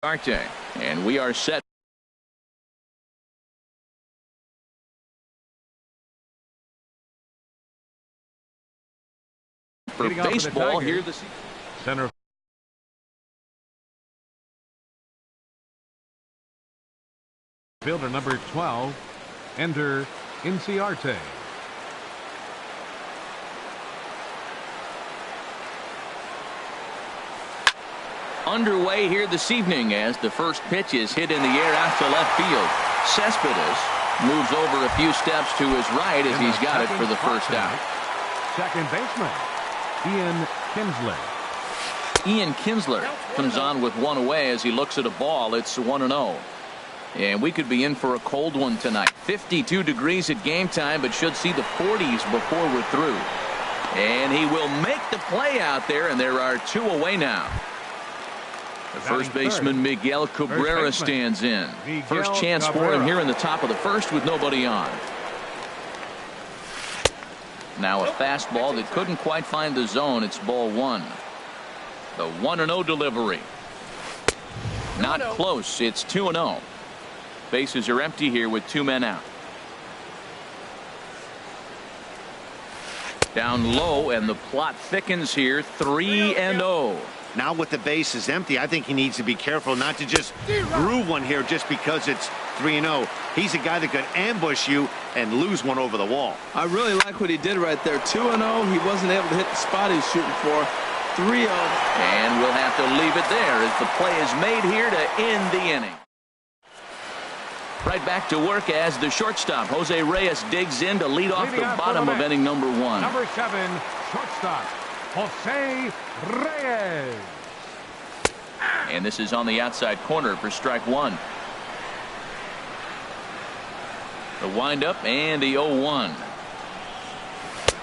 Arte, and we are set. For baseball here this center fielder number 12, Ender Inciarte. Underway here this evening as the first pitch is hit in the air out to left field. Cespedes moves over a few steps to his right as he's got it for the first out. Second baseman Ian Kinsler. Ian Kinsler comes on with one away as he looks at a ball. It's 1-0. And we could be in for a cold one tonight. 52 degrees at game time, but should see the 40s before we're through. And he will make the play out there, and there are two away now. The first baseman Miguel Cabrera stands in. First chance for him here in the top of the first with nobody on. Now a fastball that couldn't quite find the zone. It's ball one. The 1-0 delivery. Not close. It's 2-0. Bases are empty here with two men out. Down low, and the plot thickens here. 3-0. Now with the bases empty, I think he needs to be careful not to just groove one here just because it's 3-0. He's a guy that could ambush you and lose one over the wall. I really like what he did right there. 2-0. He wasn't able to hit the spot he's shooting for. 3-0. And we'll have to leave it there as the play is made here to end the inning. Right back to work as the shortstop Jose Reyes digs in to lead off the bottom of inning number one. Number 7, shortstop Jose Reyes. And this is on the outside corner for strike one. The windup and the 0-1.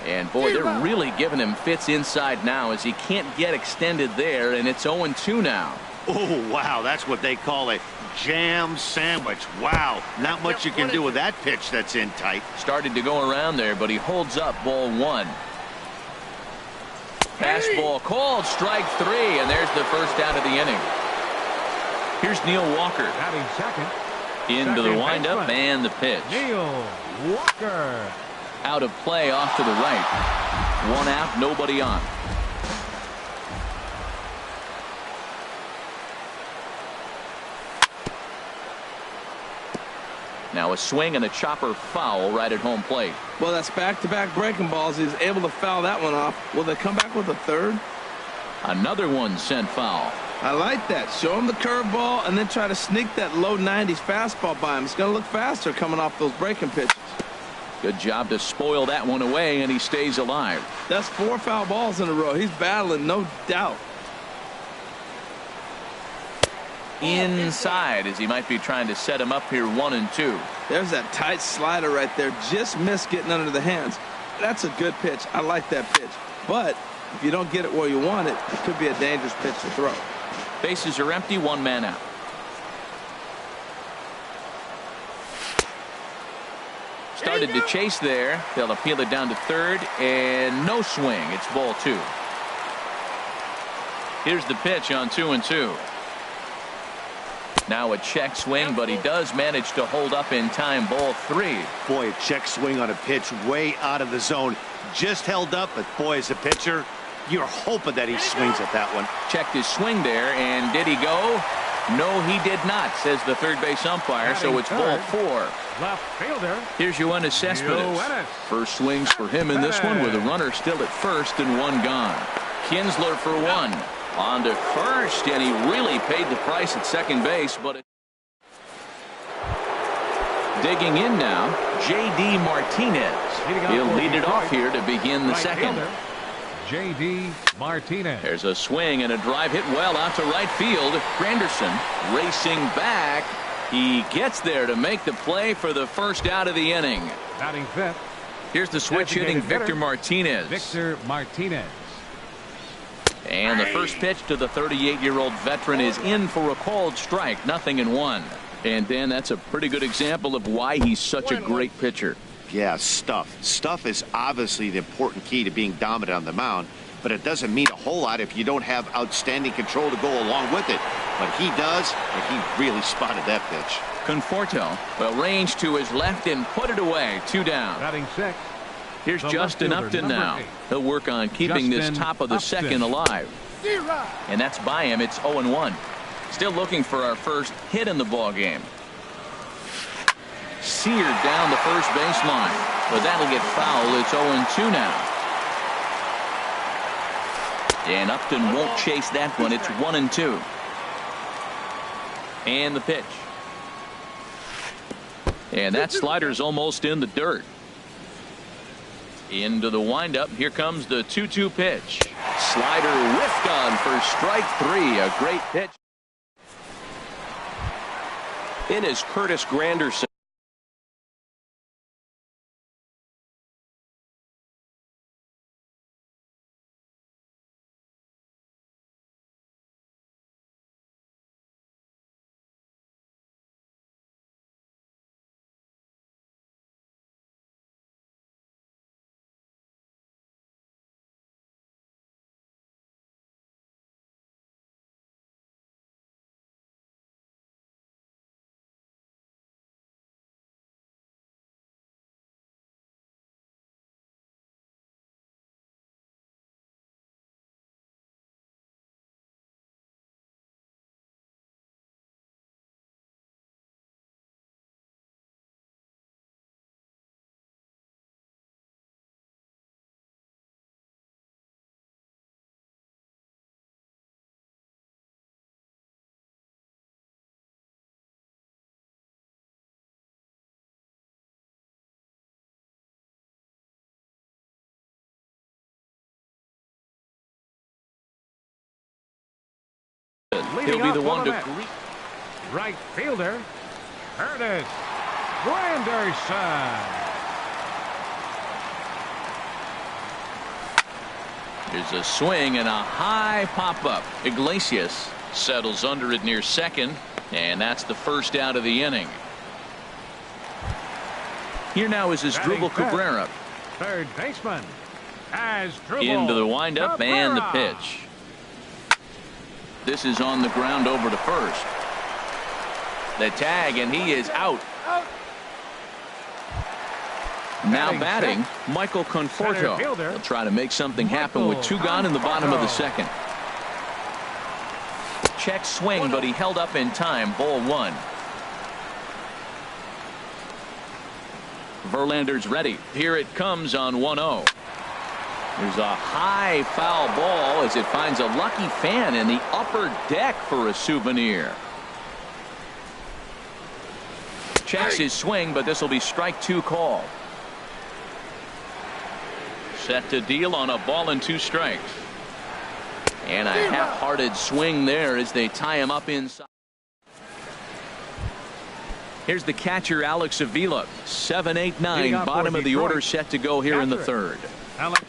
And boy, they're really giving him fits inside now as he can't get extended there, and it's 0-2 now. Oh, wow, that's what they call a jam sandwich. Wow, not much you can do with that pitch that's in tight. Started to go around there, but he holds up ball one. Fastball called, strike three, and there's the first out of the inning. Here's Neil Walker. Batting second. Into the windup and the pitch. Neil Walker. Out of play off to the right. One out, nobody on. Now a swing and a chopper foul right at home plate. Well, that's back-to-back breaking balls. He's able to foul that one off. Will they come back with a third? Another one sent foul. I like that. Show him the curveball and then try to sneak that low 90s fastball by him. It's going to look faster coming off those breaking pitches. Good job to spoil that one away, and he stays alive. That's 4 foul balls in a row. He's battling, no doubt. Inside as he might be trying to set him up here 1-2. There's that tight slider right there. Just missed getting under the hands. That's a good pitch. I like that pitch. But if you don't get it where you want it, it could be a dangerous pitch to throw. Bases are empty, one man out. Started to chase there. They'll appeal it down to third, and no swing. It's ball two. Here's the pitch on 2-2. Now a check swing, but he does manage to hold up in time. Ball three. Boy, a check swing on a pitch way out of the zone. Just held up, but boy, as a pitcher, you're hoping that he swings at that one. Checked his swing there, and did he go? No, he did not, says the third base umpire, so it's ball four. Left fielder. Here's Yoenis Cespedes. First swings for him in this one with a runner still at first and one gone. Kinsler for one. On to first, and he really paid the price at second base, but digging in now, J.D. Martinez. He'll lead it off here to begin the second. J.D. Martinez. There's a swing and a drive hit well out to right field. Granderson racing back. He gets there to make the play for the first out of the inning. Batting fifth. Here's the switch hitting Victor Martinez. Victor Martinez. And the first pitch to the 38-year-old veteran is in for a called strike. 0-1. And Dan, that's a pretty good example of why he's such a great pitcher. Yeah, stuff. Stuff is obviously the important key to being dominant on the mound. But but it doesn't mean a whole lot if you don't have outstanding control to go along with it. But he does, and he really spotted that pitch. Conforto will range to his left and put it away. 2 down. Batting 6. Here's The Justin left fielder, Upton number now. 8. He'll work on keeping this Justin top of the Upton. second alive. And that's by him. It's 0-1. Still looking for our first hit in the ball game. Seared down the first baseline, but that'll get foul. It's 0-2 now. And Upton won't chase that one. It's 1-2. And the pitch. And that slider's almost in the dirt. Into the windup. Here comes the 2-2 pitch. Slider whiffed on for strike 3. A great pitch. In is Curtis Granderson. He'll be the one to greet. Right fielder, Curtis Granderson. There's a swing and a high pop-up. Iglesias settles under it near second, and that's the first out of the inning. Here now is Asdrubal Cabrera. Third baseman, Asdrubal Into the windup and the Cabrera. pitch. This is on the ground over to first. The tag, and he is out. Now batting, Michael Conforto. He'll try to make something happen with 2 gone in the bottom of the second. Check swing, but he held up in time. Ball 1. Verlander's ready. Here it comes on 1-0. There's a high foul ball as it finds a lucky fan in the upper deck for a souvenir. Checks his swing, but this will be strike 2 call. Set to deal on a ball and 2 strikes. And a half-hearted swing there as they tie him up inside. Here's the catcher, Alex Avila. 7-8-9, bottom of the order set to go here in the third. Alex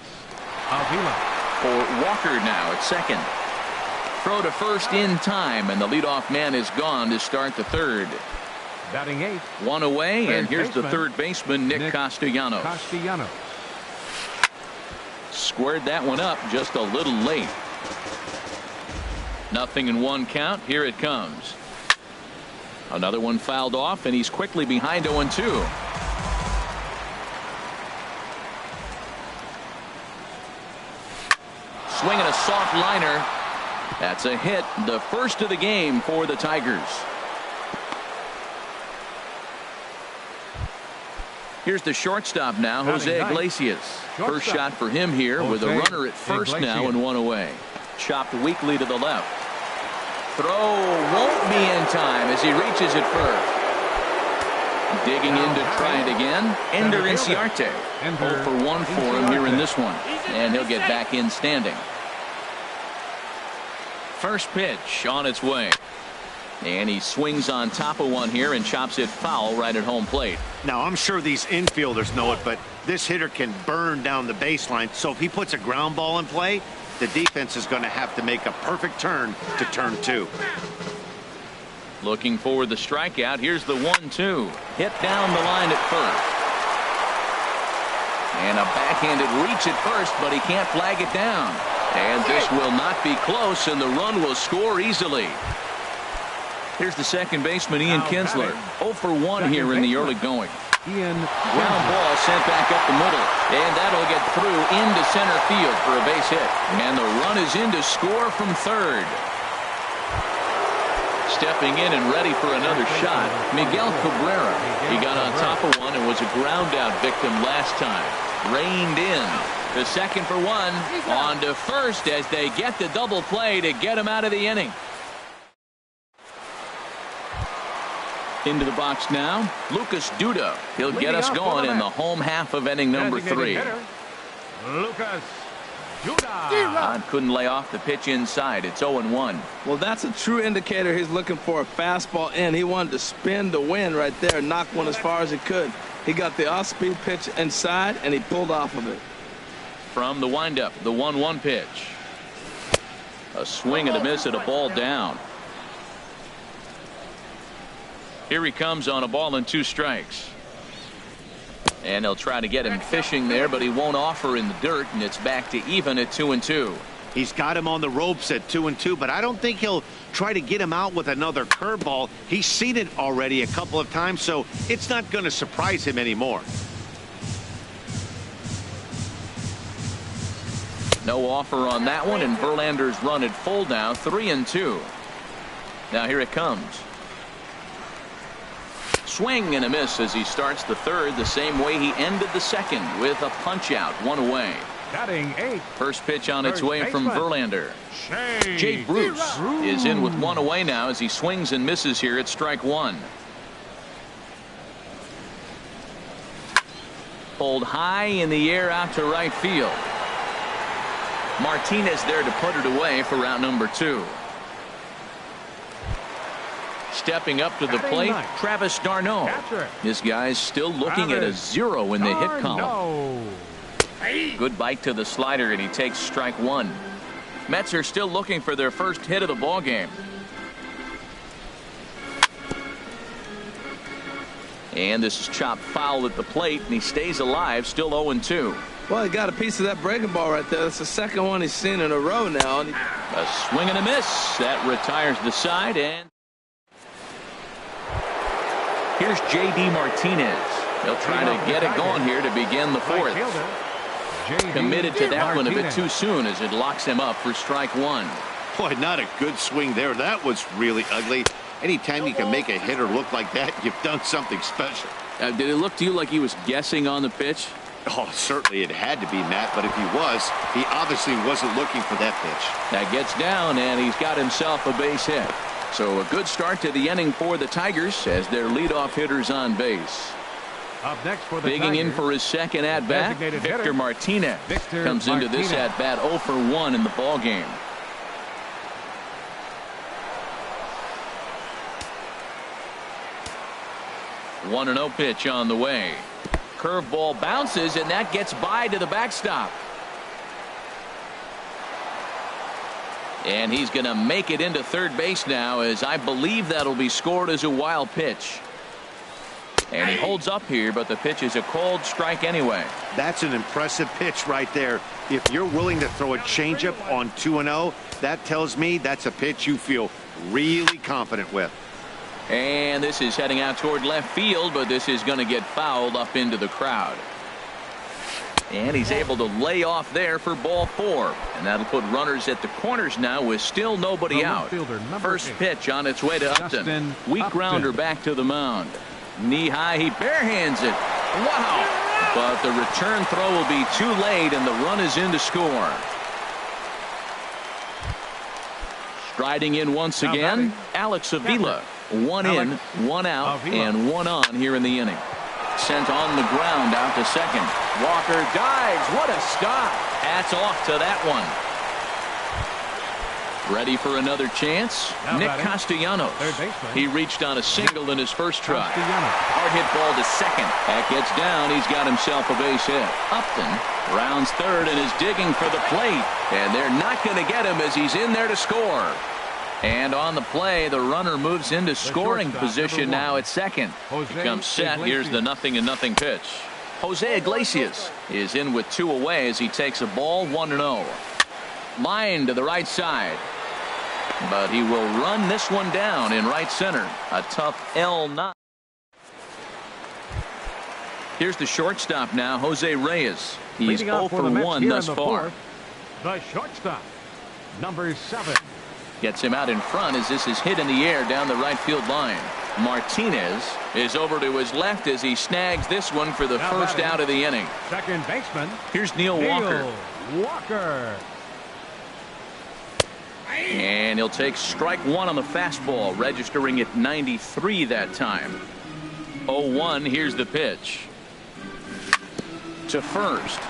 Avila. For Walker now at second. Throw to first in time, and the leadoff man is gone to start the third. Batting 8. 1 away, Third and here's the baseman, third baseman, Nick Castellanos. Castellanos. Squared that one up just a little late. 0-1 count. Here it comes. Another one fouled off, and he's quickly behind 0-2. Swinging a soft liner. That's a hit, the first of the game for the Tigers. Here's the shortstop now, Jose Iglesias. First shot for him here with a runner at first now and 1 away. Chopped weakly to the left. Throw won't be in time as he reaches it first. Digging in to try it again. Ender Inciarte. 0 for 1 for him here in this one. And he'll get back in standing. First pitch on its way. And he swings on top of one here and chops it foul right at home plate. Now, I'm sure these infielders know it, but this hitter can burn down the baseline. So if he puts a ground ball in play, the defense is going to have to make a perfect turn to turn 2. Looking for the strikeout. Here's the 1-2. Hit down the line at first. And a backhanded reach at first, but he can't flag it down. And this will not be close, and the run will score easily. Here's the second baseman, Ian Kinsler. 0 for 1 here in the early going. Ground ball sent back up the middle, and that'll get through into center field for a base hit. And the run is in to score from third. Stepping in and ready for another shot, Miguel Cabrera. He got on top of one and was a ground out victim last time. Reined in. The second for one. On to first as they get the double play to get him out of the inning. Into the box now, Lucas Duda. He'll get us going in the home half of inning number 3. Lucas Duda. Todd couldn't lay off the pitch inside. It's 0-1. Well, that's a true indicator he's looking for a fastball in. He wanted to spin to win right there, knock one as far as he could. He got the off-speed pitch inside, and he pulled off of it. From the windup, the 1-1 pitch. A swing and a miss at a ball down. Here he comes on a ball and 2 strikes. And they'll try to get him fishing there, but he won't offer in the dirt, and it's back to even at 2-2. He's got him on the ropes at 2-2, but I don't think he'll try to get him out with another curveball. He's seen it already a couple of times, so it's not going to surprise him anymore. No offer on that one, and Verlander's run at full now, 3-2. Now here it comes. Swing and a miss as he starts the third the same way he ended the second with a punch out, 1 away. Batting 8. First pitch on its First way from baseman. Verlander. Shea Jake Bruce is in with 1 away now as he swings and misses here at strike 1. Pulled high in the air out to right field. Martinez there to put it away for out number 2. Stepping up to the plate, Travis d'Arnaud. This guy's still looking at a 0 in the hit column. Good bite to the slider, and he takes strike 1. Mets are still looking for their first hit of the ball game. And this is chopped foul at the plate, and he stays alive, still 0-2. Well, he got a piece of that breaking ball right there. That's the second one he's seen in a row now. A swing and a miss. That retires the side, and here's J.D. Martinez. They'll try to get it going here to begin the 4th. Committed to that one a bit too soon as it locks him up for strike 1. Boy, not a good swing there. That was really ugly. Anytime you can make a hitter look like that, you've done something special. Did it look to you like he was guessing on the pitch? Oh, certainly it had to be, Matt, but if he was, he obviously wasn't looking for that pitch. That gets down, and he's got himself a base hit. So a good start to the inning for the Tigers as their leadoff hitter's on base. Up next for the Digging in Tigers, for his second at-bat, designated Victor hitter, Martinez Victor comes into this Martinez. at-bat 0 for 1 in the ballgame. One 1-0 pitch on the way. Curveball bounces, and that gets by to the backstop. And he's going to make it into third base now, as I believe that'll be scored as a wild pitch. And he holds up here, but the pitch is a cold strike anyway. That's an impressive pitch right there. If you're willing to throw a changeup on 2-0, that tells me that's a pitch you feel really confident with. And this is heading out toward left field, but this is going to get fouled up into the crowd. And he's able to lay off there for ball 4. And that'll put runners at the corners now with still nobody out. First pitch on its way to Upton. Weak grounder back to the mound. Knee high, he barehands it. Wow! But the return throw will be too late, and the run is in to score. Striding in once again, Alex Avila. 1 in, 1 out, and 1 on here in the inning. Sent on the ground out to second. Walker dives. What a stop. Hats off to that one. Ready for another chance? Nick Castellanos. He reached on a single in his first try. Hard hit ball to second. That gets down. He's got himself a base hit. Upton rounds third and is digging for the plate. And they're not going to get him as he's in there to score. And on the play, the runner moves into scoring position now at second. Becomes set. Here's the 0-0 pitch. Jose Iglesias is in with 2 away as he takes a ball 1-0. Line to the right side. But he will run this one down in right center. A tough L9. Here's the shortstop now, Jose Reyes. He's 0 for 1 thus far. The shortstop, number 7. Gets him out in front as this is hit in the air down the right field line. Martinez is over to his left as he snags this one for the first out of the inning. Second baseman. Here's Neil Walker. Walker. And he'll take strike one on the fastball, registering at 93 that time. 0-1, here's the pitch. To first.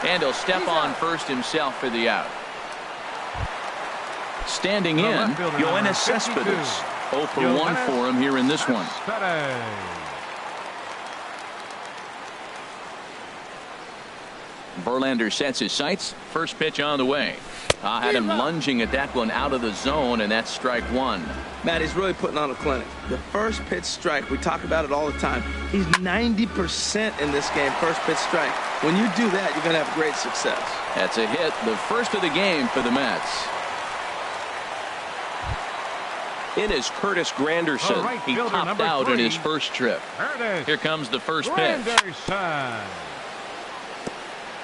And he'll step on first himself for the out. Standing in, Yoenis Cespedes. 0 for 1 for him here in this one. Verlander sets his sights. First pitch on the way. Had him lunging at that one out of the zone, and that's strike one. Matt, he's really putting on a clinic. The first pitch strike, we talk about it all the time. He's 90% in this game, first pitch strike. When you do that, you're going to have great success. That's a hit, the first of the game for the Mets. In is Curtis Granderson. He topped out in his first trip. Here comes the first pitch.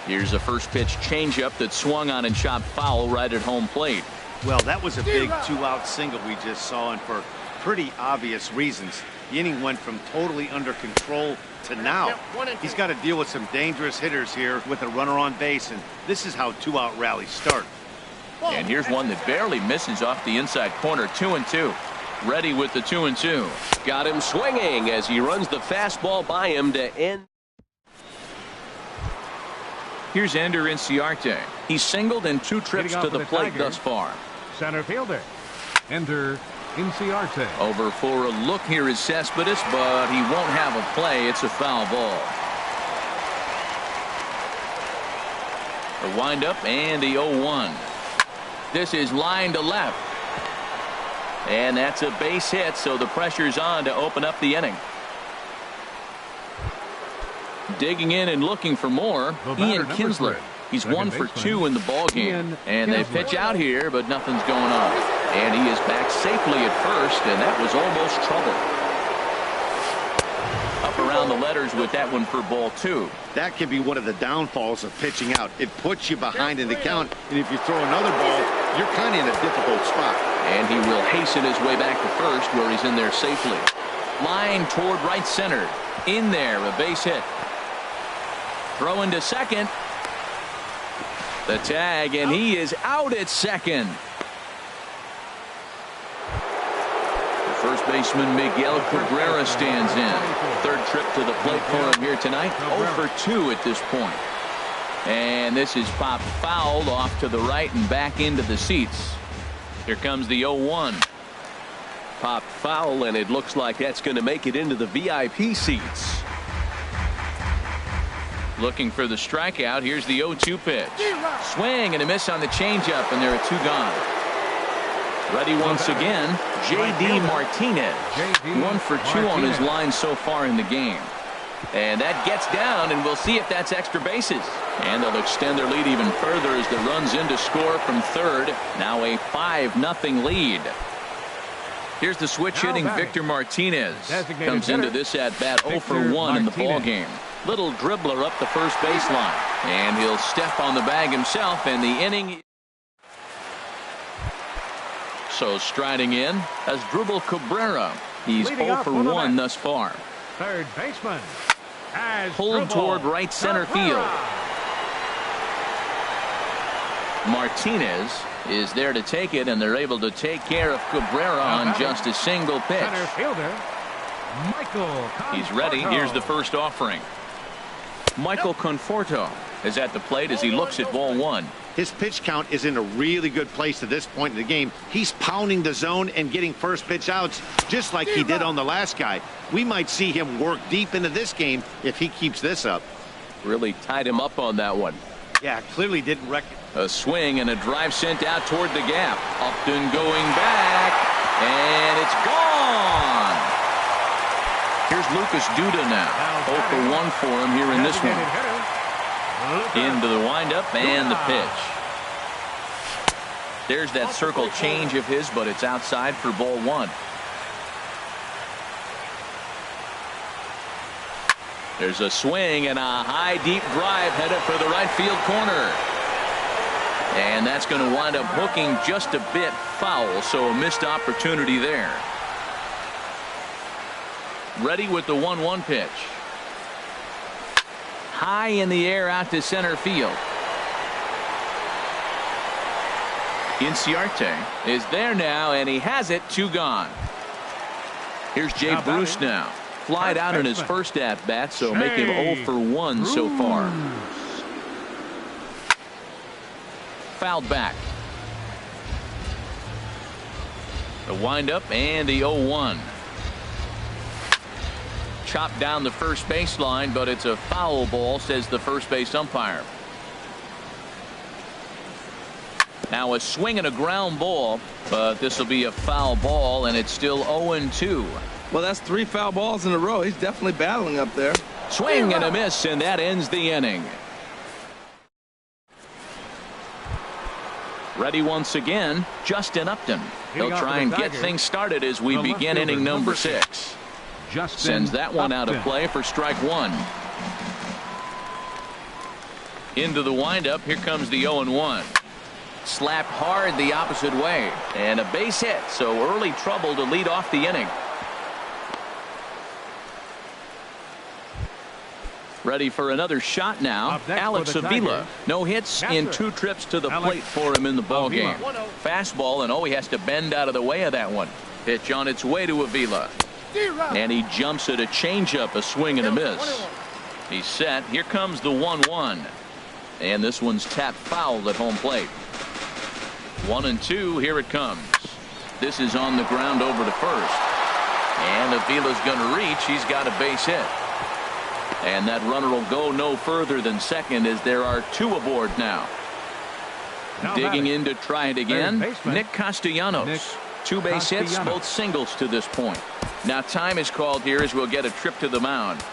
Here's a first pitch changeup that swung on and shot foul right at home plate. Well, that was a big two-out single we just saw, and for pretty obvious reasons. The inning went from totally under control to now. He's got to deal with some dangerous hitters here with a runner on base, and this is how two-out rallies start. And here's one that barely misses off the inside corner. 2-2. Ready with the 2-2. Got him swinging as he runs the fastball by him to end. Here's Ender Inciarte. He's singled in 2 trips to the plate thus far. Center fielder, Ender Inciarte. Over for a look here is Cespedes, but he won't have a play. It's a foul ball. The windup and the 0-1. This is line to left. And that's a base hit, so the pressure's on to open up the inning. Digging in and looking for more, Ian Kinsler. He's 1 for 2 in the ball game. And they pitch out here, but nothing's going on. And he is back safely at first, and that was almost trouble. Up around the letters with that one for ball 2. That can be one of the downfalls of pitching out. It puts you behind in the count, and if you throw another ball, you're kind of in a difficult spot. And he will hasten his way back to first, where he's in there safely. Line toward right center. In there, a base hit. Throw into second. The tag, and he is out at second. The first baseman, Miguel Cabrera, stands in. Third trip to the plate for him here tonight. 0 for 2 at this point. And this is popped foul off to the right and back into the seats. Here comes the 0-1. Popped foul, and it looks like that's going to make it into the VIP seats. Looking for the strikeout. Here's the 0-2 pitch. Swing and a miss on the changeup, and there are 2 gone. Ready once again, J.D. Martinez. 1 for 2 on his line so far in the game. And that gets down, and we'll see if that's extra bases. And they'll extend their lead even further as the runs in to score from third. Now a 5-0 lead. Here's the switch hitting Victor Martinez. Comes into this at bat 0 for 1 in the ball game. Little dribbler up the first baseline. And he'll step on the bag himself, and the inning. So striding in as Asdrubal Cabrera. He's 0 for 1 thus far. Third baseman. Pulled toward right center field. Martinez is there to take it, and they're able to take care of Cabrera on just a single pitch. Center fielder, Michael. He's ready. Here's the first offering. Michael Conforto is at the plate as he looks at ball 1. His pitch count is in a really good place at this point in the game. He's pounding the zone and getting first pitch outs just like he did on the last guy. We might see him work deep into this game if he keeps this up. Really tied him up on that one. Yeah, clearly didn't recognize. A swing and a drive sent out toward the gap. Upton going back, and it's gone. Here's Lucas Duda now. 0 for 1 for him here in this one. Into the windup and the pitch. There's that circle change of his, but it's outside for ball one. There's a swing and a high deep drive headed for the right field corner. And that's going to wind up hooking just a bit foul, so a missed opportunity there. Ready with the 1-1 pitch. High in the air out to center field. Inciarte is there now, and he has it. 2 gone. Here's Jay Bruce now. Flied out in his first at bat, so make him 0 for 1 so far. Fouled back. The windup and the 0-1. Chopped down the first baseline, but it's a foul ball, says the first base umpire. Now a swing and a ground ball, but this will be a foul ball, and it's still 0-2. Well, that's 3 foul balls in a row. He's definitely battling up there. Swing and a miss, and that ends the inning. Ready once again, Justin Upton. He'll try and get things started as we begin inning number 6. Sends that one out of play for strike 1. Into the windup. Here comes the 0-1. Slapped hard the opposite way, and a base hit, so early trouble to lead off the inning. Ready for another shot now. Alex Avila. No hits in 2 trips to the plate for him in the ballgame. Fastball, and he has to bend out of the way of that one. Pitch on its way to Avila. And he jumps at a changeup, a swing and a miss. He's set. Here comes the 1-1. And this one's tapped foul at home plate. 1-2. Here it comes. This is on the ground over to first. And Avila's going to reach. He's got a base hit. And that runner will go no further than second, as there are 2 aboard now. Digging in to try it again, Nick Castellanos. 2 base hits, both singles to this point. Now time is called here as we'll get a trip to the mound.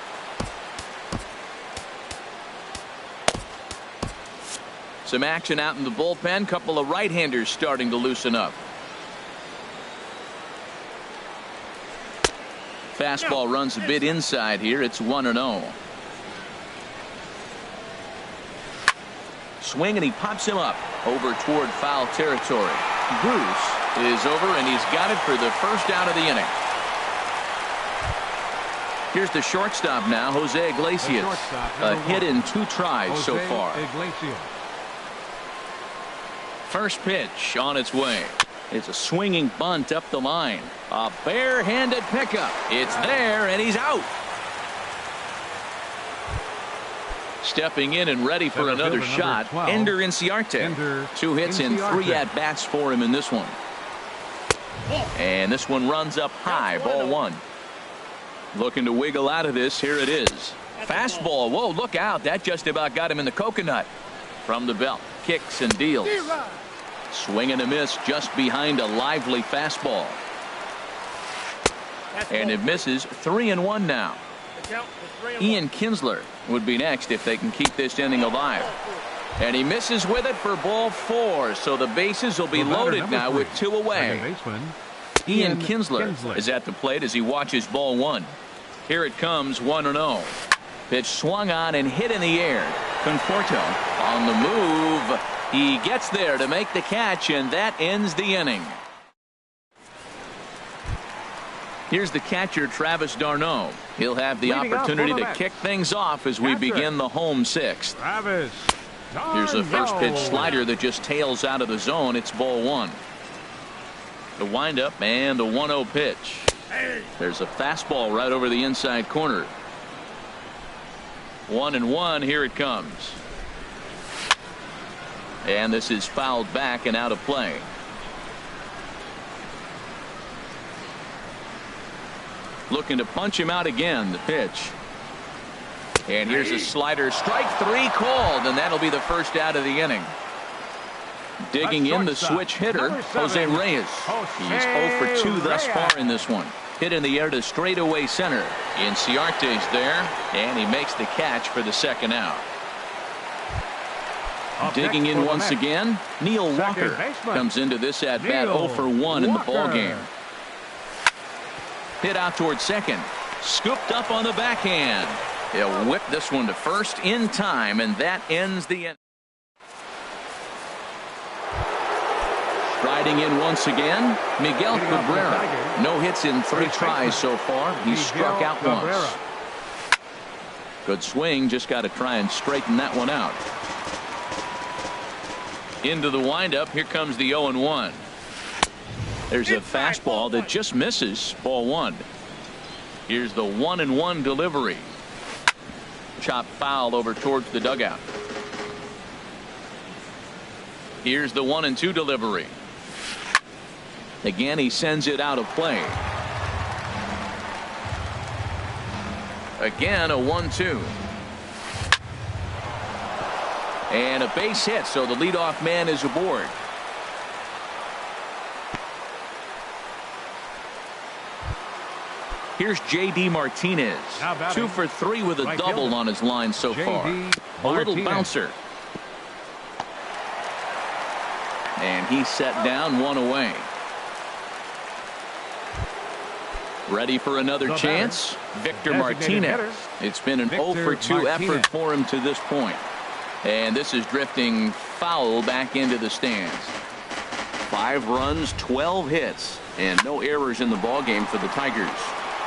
Some action out in the bullpen. Couple of right-handers starting to loosen up. Fastball runs a bit inside here. It's 1-0. Swing, and he pops him up over toward foul territory. Bruce is over, and he's got it for the first out of the inning. Here's the shortstop now, Jose Iglesias. A hit in 2 tries so far. First pitch on its way. It's a swinging bunt up the line. A barehanded pickup. It's there, and he's out. Stepping in and ready for another shot, 12, Ender Inciarte. 2 hits in 3 at-bats for him in this one. And this one runs up high, ball 1. Looking to wiggle out of this. Here it is. Fastball. Whoa, look out. That just about got him in the coconut. From the belt. Kicks and deals. Swing and a miss just behind a lively fastball. And it misses. 3-1 now. Ian Kinsler would be next if they can keep this inning alive. And he misses with it for ball 4. So the bases will be loaded now with 2 away. Ian Kinsler is at the plate as he watches ball 1. Here it comes, 1-0. Pitch swung on and hit in the air. Conforto on the move. He gets there to make the catch, and that ends the inning. Here's the catcher, Travis d'Arnaud. He'll have the opportunity to kick things off as we begin the home 6th. Here's a first pitch slider that just tails out of the zone. It's ball 1. The windup and the 1-0 pitch. There's a fastball right over the inside corner. 1-1. Here it comes. And this is fouled back and out of play. Looking to punch him out again. The pitch. And here's a slider. Strike 3 called, and that'll be the first out of the inning. Digging in the switch hitter, Jose Reyes. He's 0 for 2 thus far in this one. Hit in the air to straightaway center. Inciarte's there, and he makes the catch for the second out. Digging in once again, Neil Walker comes into this at bat 0 for 1 in the ball game. Hit out towards second. Scooped up on the backhand. He'll whip this one to first in time, and that ends the end. Striding in once again, Miguel Cabrera. No hits in 3 tries so far. He's struck out once. Good swing, just got to try and straighten that one out. Into the windup, here comes the 0-1. There's a fastball that just misses, ball 1. Here's the 1-1 delivery. Chop foul over towards the dugout. Here's the 1-2 delivery. Again, he sends it out of play. Again, a 1-2. And a base hit, so the leadoff man is aboard. Here's J.D. Martinez. 2 for 3 with a double on his line so far. A little bouncer. And he's set down, 1 away. Ready for another chance? Victor Martinez. It's been an 0 for 2 effort for him to this point. And this is drifting foul back into the stands. 5 runs, 12 hits, and no errors in the ballgame for the Tigers.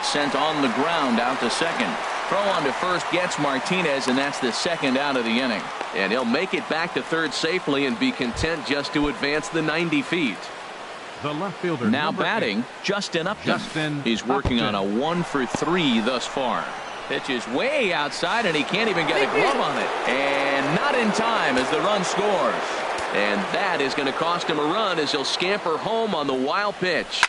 Sent on the ground out to second. Throw on to first gets Martinez, and that's the second out of the inning. And he'll make it back to third safely and be content just to advance the 90 feet. The left fielder now batting, 8. Justin Upton. He's working on a 1 for 3 thus far. Pitch is way outside, and he can't even get a glove on it. And not in time as the run scores. And that is going to cost him a run as he'll scamper home on the wild pitch.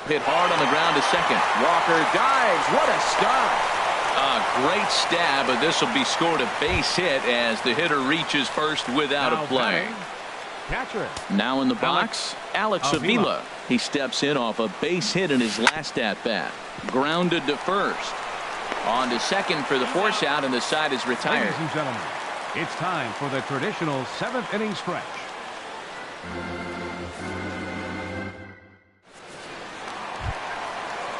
Hit hard on the ground to second. Walker dives. What a stop. A great stab, but this will be scored a base hit as the hitter reaches first without a play. Catcher. Now in the box, Alex Avila. He steps in off a base hit in his last at-bat. Grounded to first. On to second for the force out, and the side is retired. Ladies and gentlemen, it's time for the traditional 7th inning stretch.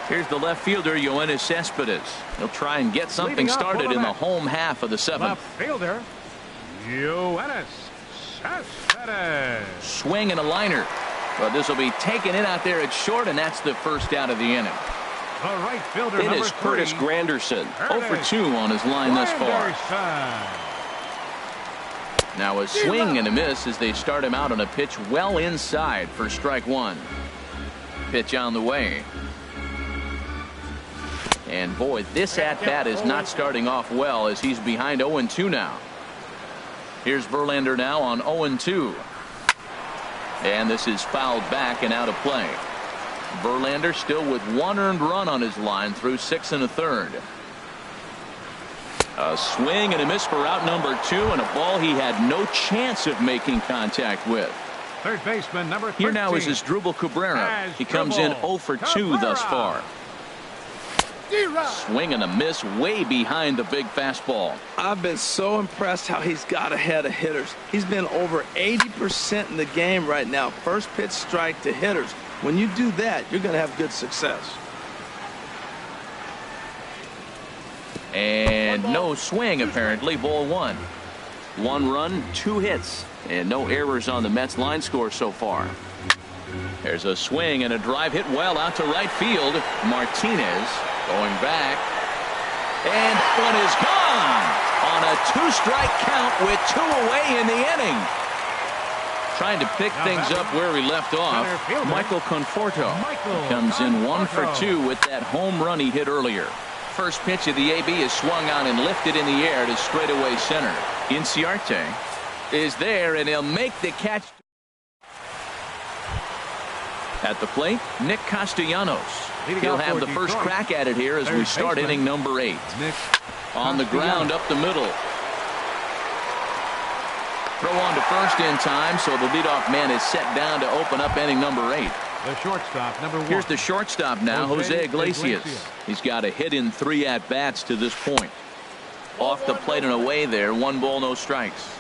Here's the left fielder, Yoenis Cespedes. He'll try and get something started in the home half of the 7th. Left fielder, Yoenis Cespedes. Swing and a liner. But this will be taken in out there at short, and that's the first out of the inning. The right fielder, it is Curtis Granderson. 0 for 2 on his line thus far. Now a swing and a miss as they start him out on a pitch well inside for strike 1. Pitch on the way. And boy, this at-bat is not starting off well as he's behind 0-2 now. Here's Verlander now on 0-2. And this is fouled back and out of play. Verlander still with 1 earned run on his line through 6 1/3. A swing and a miss for out number 2, and a ball he had no chance of making contact with. Third baseman number 13. Here now is Asdrubal Cabrera. He comes in 0 for 2 thus far. Swing and a miss way behind the big fastball. I've been so impressed how he's got ahead of hitters. He's been over 80% in the game right now. First pitch strike to hitters. When you do that, you're going to have good success. And no swing apparently. Ball 1. 1 run, 2 hits, and no errors on the Mets line score so far. There's a swing and a drive hit well out to right field. Martinez going back, and one is gone on a 2-strike count with 2 away in the inning. Trying to pick things up where we left off. Michael Conforto comes in 1 for 2 with that home run he hit earlier. First pitch of the AB is swung on and lifted in the air to straightaway center. Inciarte is there, and he'll make the catch. At the plate, Nick Castellanos. He'll have the first crack at it here as we start inning number 8. On the ground up the middle. Throw on to first in time, so the leadoff man is set down to open up inning number 8. The shortstop, number 1. Here's the shortstop now, Jose Iglesias. He's got a hit in 3 at-bats to this point. Off the plate and away there, 1 ball, no strikes.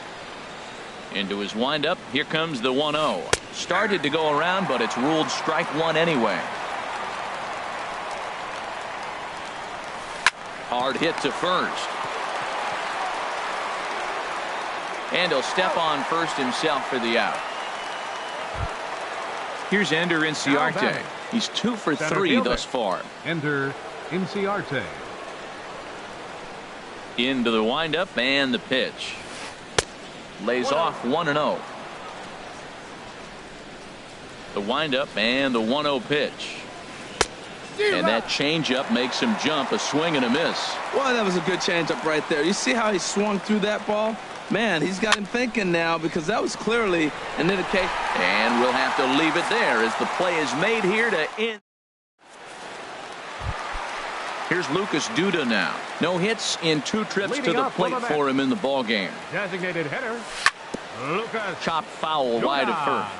Into his windup. Here comes the 1-0. Started to go around, but it's ruled strike one anyway. Hard hit to first. And he'll step on first himself for the out. Here's Ender Inciarte. He's 2 for 3 thus far. Ender Inciarte. Into the windup and the pitch. Lays off 1-0. The windup and the 1-0 pitch. And that changeup makes him jump. A swing and a miss. Well, that was a good changeup right there. You see how he swung through that ball? Man, he's got him thinking now, because that was clearly an indication. And we'll have to leave it there as the play is made here to end. Here's Lucas Duda now. No hits in 2 trips to the plate for him in the ball game. Designated hitter, Lucas. Chopped foul wide of first.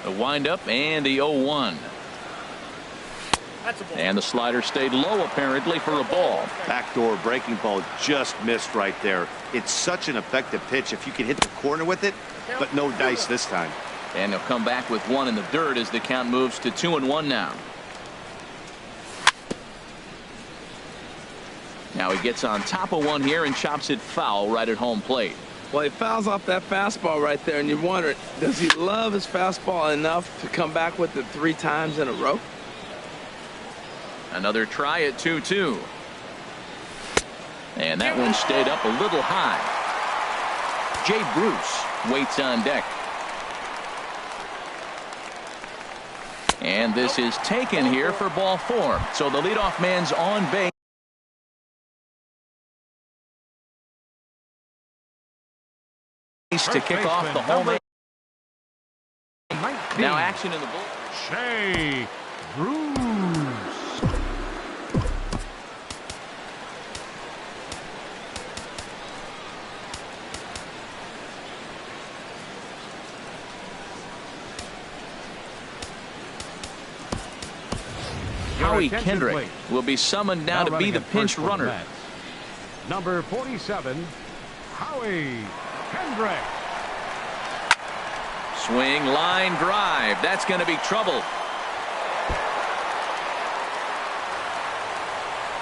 The windup and the 0-1. And the slider stayed low apparently for a ball. Backdoor breaking ball just missed right there. It's such an effective pitch if you can hit the corner with it, but no dice this time. And he'll come back with 1 in the dirt as the count moves to 2-1 now. Now he gets on top of one here and chops it foul right at home plate. Well, he fouls off that fastball right there, and you wonder, does he love his fastball enough to come back with it 3 times in a row? Another try at 2-2. And that one stayed up a little high. Jay Bruce waits on deck. And this is taken here for ball 4. So the leadoff man's on base to kick off the home. Now action in the bull. Jay Bruce. Howie Kendrick will be summoned now to be the pinch runner. Number 47, Howie Kendrick. Swing, line, drive. That's going to be trouble.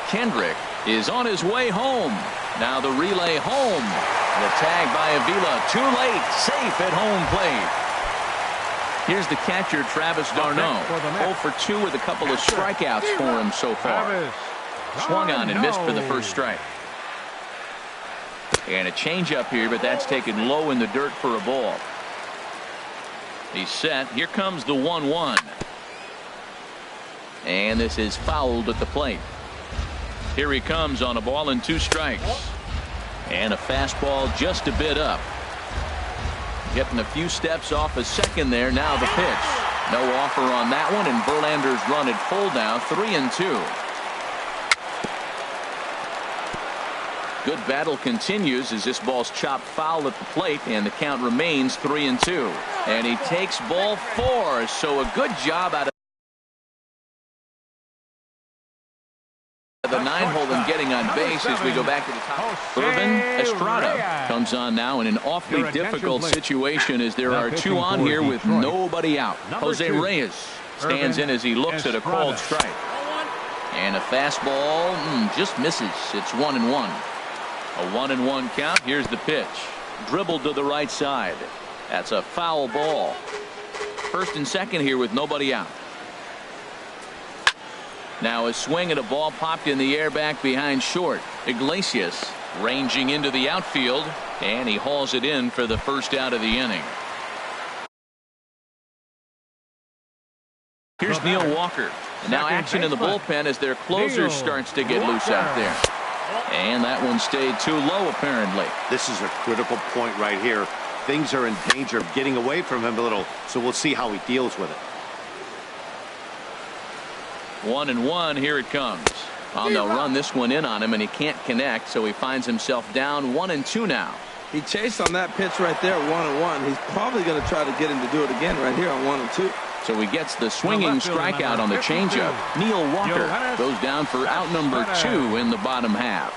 Kendrick is on his way home. Now the relay home. The tag by Avila. Too late. Safe at home plate. Here's the catcher, Travis d'Arnaud. 0 for 2 with a couple of strikeouts for him so far. Swung on and missed for the first strike. And a changeup here, but that's taken low in the dirt for a ball. He's set. Here comes the 1-1. And this is fouled at the plate. Here he comes on a ball and 2 strikes. And a fastball just a bit up. Getting a few steps off a second there. Now the pitch. No offer on that one, and Verlander's run at full now. 3-2. Good battle continues as this ball's chopped foul at the plate, and the count remains 3-2. And he takes ball 4. So a good job out of the 9-hole and getting on base as we go back to the top. Irvin Estrada comes on now in an awfully difficult situation as there are 2 on here with nobody out. Jose Reyes stands in as he looks at a called strike. And a fastball just misses. It's 1-1. A 1-1 count. Here's the pitch. Dribbled to the right side. That's a foul ball. First and second here with nobody out. Now a swing at a ball popped in the air back behind short. Iglesias ranging into the outfield, and he hauls it in for the first out of the inning. Here's Neil Walker. And now action in the bullpen as their closer starts to get loose out there. And that one stayed too low apparently. This is a critical point right here. Things are in danger of getting away from him a little, so we'll see how he deals with it. 1-1. Here it comes. Well, they'll run this one in on him, and he can't connect, so he finds himself down 1-2 now. He chased on that pitch right there, 1-1. He's probably going to try to get him to do it again right here on 1-2. So he gets the swinging strikeout on the changeup. Neil Walker goes down for out number 2 in the bottom half.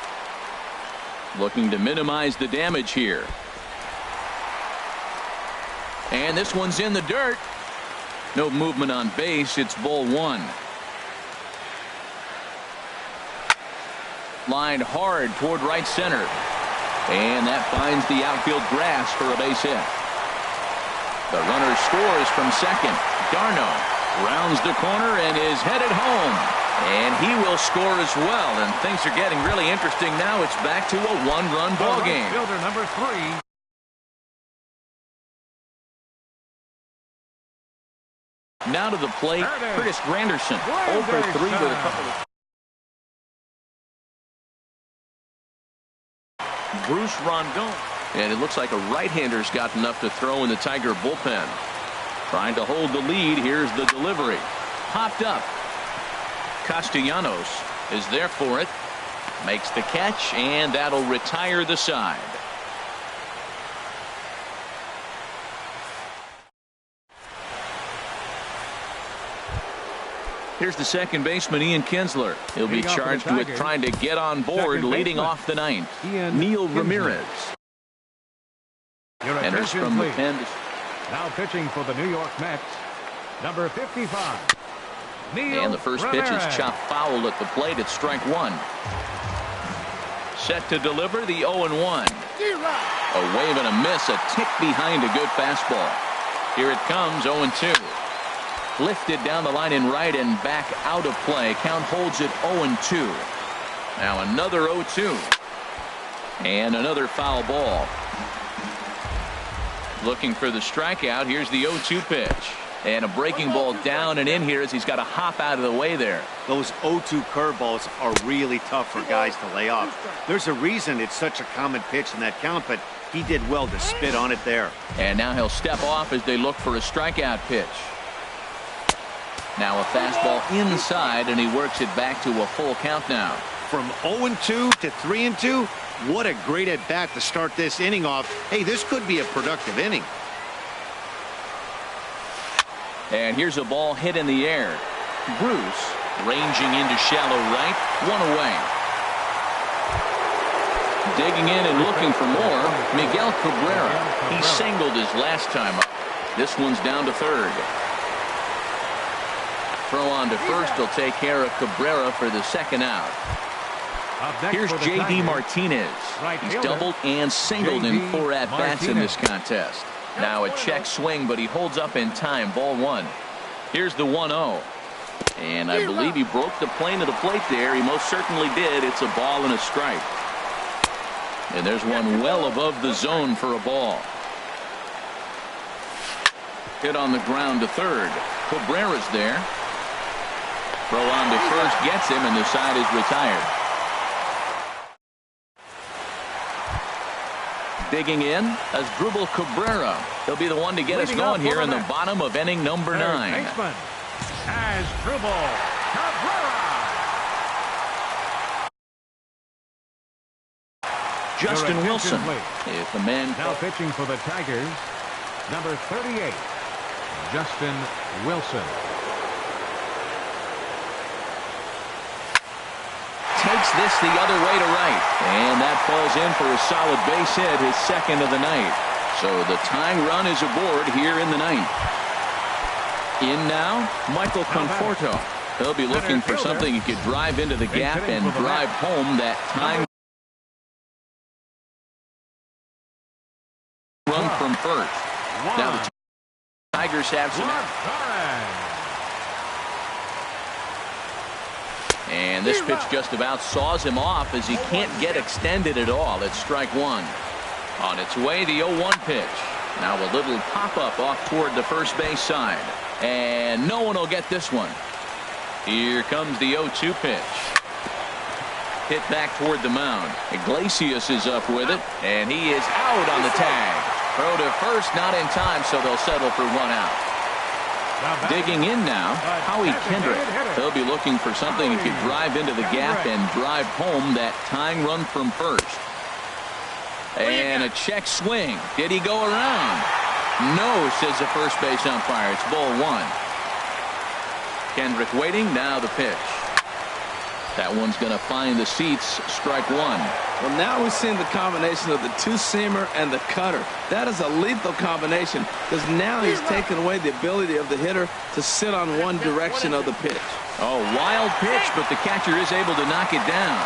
looking to minimize the damage here. And this one's in the dirt. No movement on base. It's ball one. Lined hard toward right center. And that finds the outfield grass for a base hit. The runner scores from second. Darno rounds the corner and is headed home. And he will score as well. And things are getting really interesting now. It's back to a one-run ball game. Fielder number 3. Now to the plate, Curtis Granderson. 0 for 3 with a couple of... Bruce Rondon. And it looks like a right-hander's got enough to throw in the Tiger bullpen. Trying to hold the lead. Here's the delivery. Popped up. Castellanos is there for it. Makes the catch, and that'll retire the side. Here's the second baseman, Ian Kinsler. He'll be charged with trying to get on board, leading off the ninth. Neil Ramirez. Enters from the pen. Now pitching for the New York Mets, number 55. Neil and the first Ramirez. pitch is chopped foul at the plate. It's strike one. Set to deliver the 0-1. A wave and a miss, a tick behind a good fastball. Here it comes, 0-2. Lifted down the line in right and back out of play. Count holds it 0-2. Now another 0-2. And another foul ball. Looking for the strikeout. Here's the 0-2 pitch. And a breaking ball down and in here as he's got to hop out of the way there. Those 0-2 curveballs are really tough for guys to lay off. There's a reason it's such a common pitch in that count, but he did well to spit on it there. And now he'll step off as they look for a strikeout pitch. Now a fastball inside, and he works it back to a full count now. From 0-2 to 3-2, what a great at bat to start this inning off. Hey, this could be a productive inning. And here's a ball hit in the air. Bruce ranging into shallow right, one away. Digging in and looking for more, Miguel Cabrera. He singled his last time up. This one's down to third. Throw on to first will take care of Cabrera for the second out. Here's J.D. Martinez. He's doubled and singled in 4 at-bats in this contest. Now a check swing, but he holds up in time. Ball one. Here's the 1-0. And I believe he broke the plane of the plate there. He most certainly did. It's a ball and a strike. And there's one well above the zone for a ball. Hit on the ground to third. Cabrera's there. Throw on to first gets him, and the side is retired. Digging in, Asdrubal Cabrera. He'll be the one to get us going here in the bottom of inning number 9. Asdrubal Cabrera. Justin Wilson. If the man now pitching for the Tigers, number 38, Justin Wilson. Takes this the other way to right, and that falls in for a solid base hit, his second of the night. So the tying run is aboard here in the 9th. In now, Michael Conforto. He'll be looking for something he could drive into the gap and drive home that tying run from first. Now the Tigers have some. And this pitch just about saws him off as he can't get extended at all. It's strike one. On its way, the 0-1 pitch. Now a little pop-up off toward the first base side. And no one will get this one. Here comes the 0-2 pitch. Hit back toward the mound. Iglesias is up with it, and he is out on the tag. Throw to first, not in time, so they'll settle for one out. Digging in now, Howie Kendrick. He'll be looking for something he could drive into the gap and drive home that tying run from first. And a check swing. Did he go around? No, says the first base umpire. It's ball one. Kendrick waiting. Now the pitch. That one's going to find the seats. Strike one. Well, now we're seeing the combination of the two-seamer and the cutter. That is a lethal combination because now he's taken away the ability of the hitter to sit on one direction of the pitch. Oh, wild pitch, but the catcher is able to knock it down.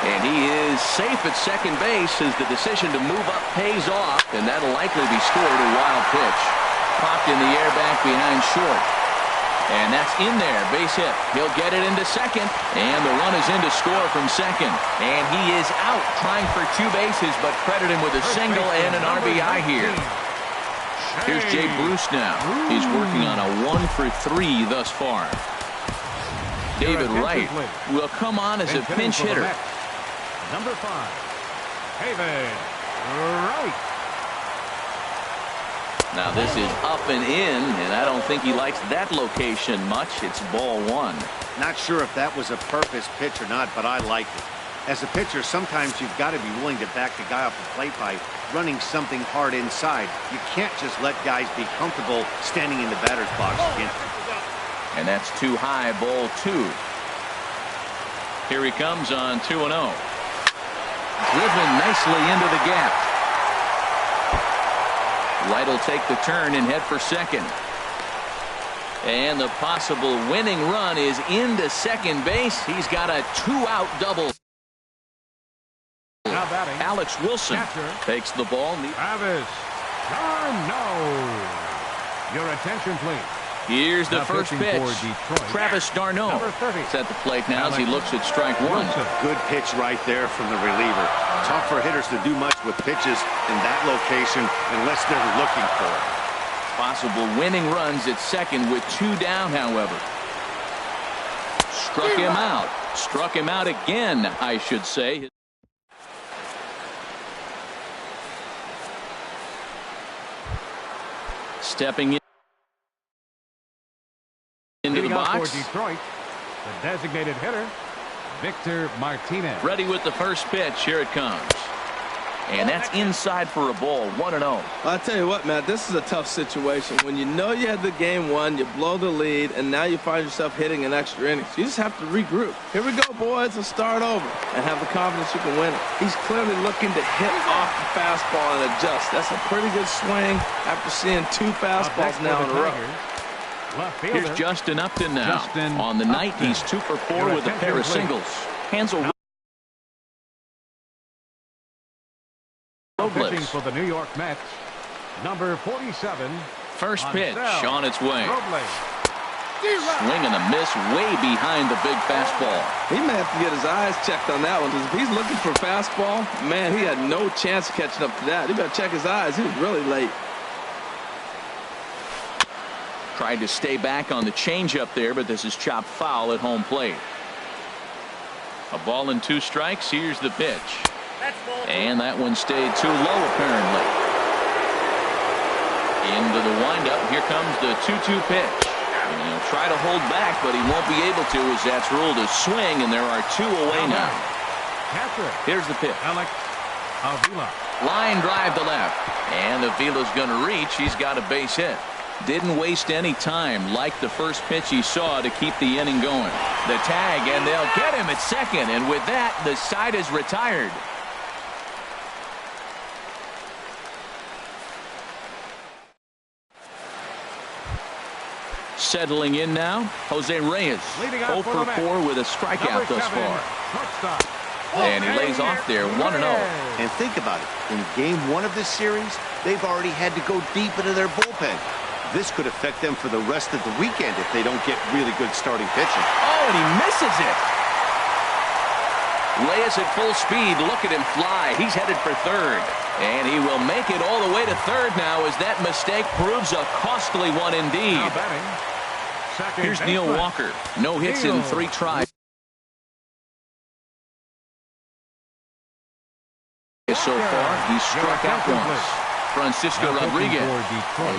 And he is safe at second base as the decision to move up pays off, and that'll likely be scored. A wild pitch. Popped in the air back behind short. And that's in there, base hit. He'll get it into second, and the run is in to score from second. And he is out trying for two bases, but credit him with a single and an RBI here. Here's Jay Bruce now. He's working on a 1-for-3 thus far. David Wright will come on as a pinch hitter. Number 5, David Wright. Now this is up and in, and I don't think he likes that location much. It's ball one. Not sure if that was a purpose pitch or not, but I liked it. As a pitcher, sometimes you've got to be willing to back the guy off the plate by running something hard inside. You can't just let guys be comfortable standing in the batter's box again. And that's too high, ball two. Here he comes on 2-0. Driven nicely into the gap. Wright will take the turn and head for second. And the possible winning run is into second base. He's got a two-out double. Alex Wilson takes the ball. Travis Darno. Your attention, please. Here's the first pitch. Travis Darno is at the plate now as he looks at strike one. Good pitch right there from the reliever. Tough for hitters to do much with pitches in that location unless they're looking for it. Possible winning runs at second with two down, however. Struck him out. Struck him out again, I should say. Stepping in. Into the box. For Detroit, the designated hitter, Victor Martinez. Ready with the first pitch. Here it comes. And that's inside for a ball. 1-0. Well, I tell you what, Matt, this is a tough situation. When you know you had the game won, you blow the lead, and now you find yourself hitting an extra inning. So you just have to regroup. Here we go, boys. Let's start over and have the confidence you can win it. He's clearly looking to hit off the fastball and adjust. That's a pretty good swing after seeing two fastballs now in a row. Here's Justin Upton now. On the night, he's 2 for 4 with a pair of singles. Hansel pitching for the New York Mets, number 47. First pitch on its way. Swing and a miss way behind the big fastball. He may have to get his eyes checked on that one, because if he's looking for fastball, man, he had no chance of catching up to that. He better check his eyes. He was really late. Tried to stay back on the changeup there, but this is chopped foul at home plate. A ball and 2 strikes. Here's the pitch. And that one stayed too low, apparently. Into the windup. Here comes the 2-2 pitch. And he'll try to hold back, but he won't be able to, as that's ruled a swing, and there are 2 away now. Here's the pitch. Line drive to left. And Avila's going to reach. He's got a base hit. Didn't waste any time, like the first pitch he saw, to keep the inning going. The tag, and they'll get him at second, and with that, the side is retired. Settling in now, Jose Reyes, 0 for 4 with a strikeout thus far. And he lays off there, 1-0. And think about it. In game 1 of this series, they've already had to go deep into their bullpen. This could affect them for the rest of the weekend if they don't get really good starting pitching. Oh, and he misses it. Reyes at full speed. Look at him fly. He's headed for third. And he will make it all the way to third now, as that mistake proves a costly one indeed. Here's Neil Walker. No hits in 3 tries so far. He struck out once. Francisco Rodriguez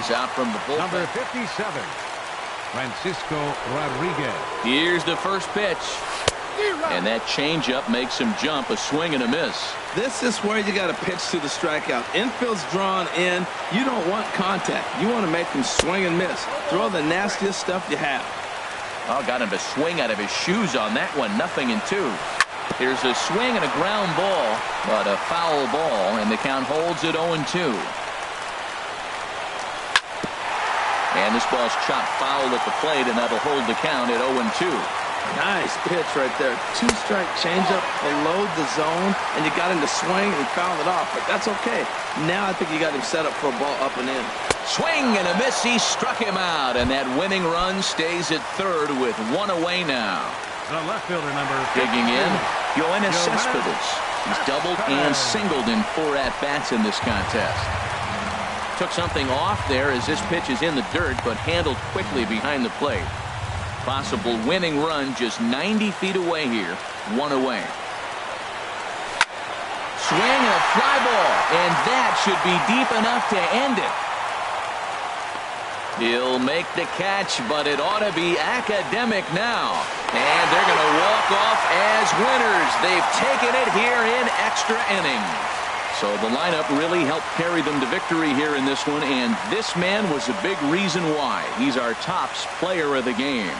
is out from the bullpen. Number 57, Francisco Rodriguez. Here's the first pitch. And that changeup makes him jump. A swing and a miss. This is where you got to pitch to the strikeout. Infield's drawn in. You don't want contact. You want to make him swing and miss. Throw the nastiest stuff you have. Oh, got him to swing out of his shoes on that one. 0-2. Here's a swing and a ground ball, but a foul ball, and the count holds at 0-2. And this ball's chopped foul at the plate, and that'll hold the count at 0-2. Nice pitch right there. 2-strike changeup below the zone, and you got him to swing and foul it off, but that's okay. Now I think you got him set up for a ball up and in. Swing and a miss. He struck him out, and that winning run stays at third with one away now. The left fielder, number 15. Digging in, Yoenis Cespedes. He's doubled and singled in 4 at-bats in this contest. Took something off there as this pitch is in the dirt, but handled quickly behind the plate. Possible winning run just 90 feet away here. One away. Swing and a fly ball, and that should be deep enough to end it. He'll make the catch, but it ought to be academic now. And they're going to walk off as winners. They've taken it here in extra innings. So the lineup really helped carry them to victory here in this one, and this man was a big reason why. He's our tops player of the game.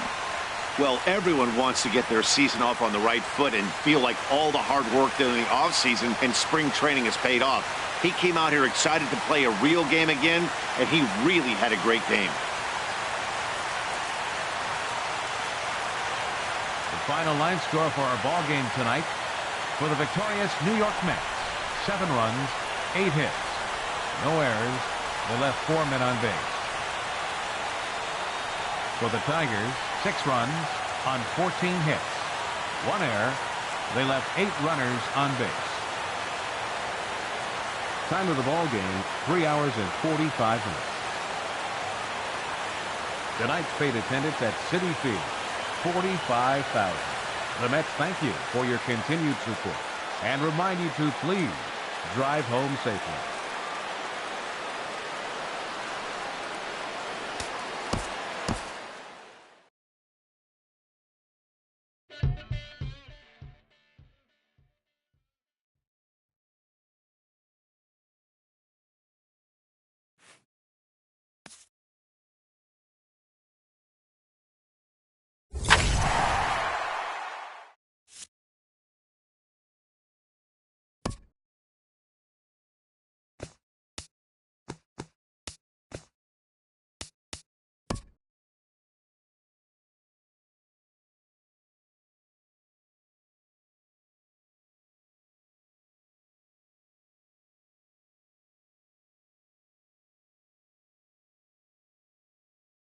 Well, everyone wants to get their season off on the right foot and feel like all the hard work during the offseason and spring training has paid off. He came out here excited to play a real game again, and he really had a great game. The final line score for our ball game tonight for the victorious New York Mets. 7 runs, 8 hits. No errors. They left 4 men on base. For the Tigers, 6 runs on 14 hits. 1 error. They left 8 runners on base. Time of the ball game, 3 hours and 45 minutes. Tonight's paid attendance at Citi Field, 45,000. The Mets thank you for your continued support and remind you to please drive home safely.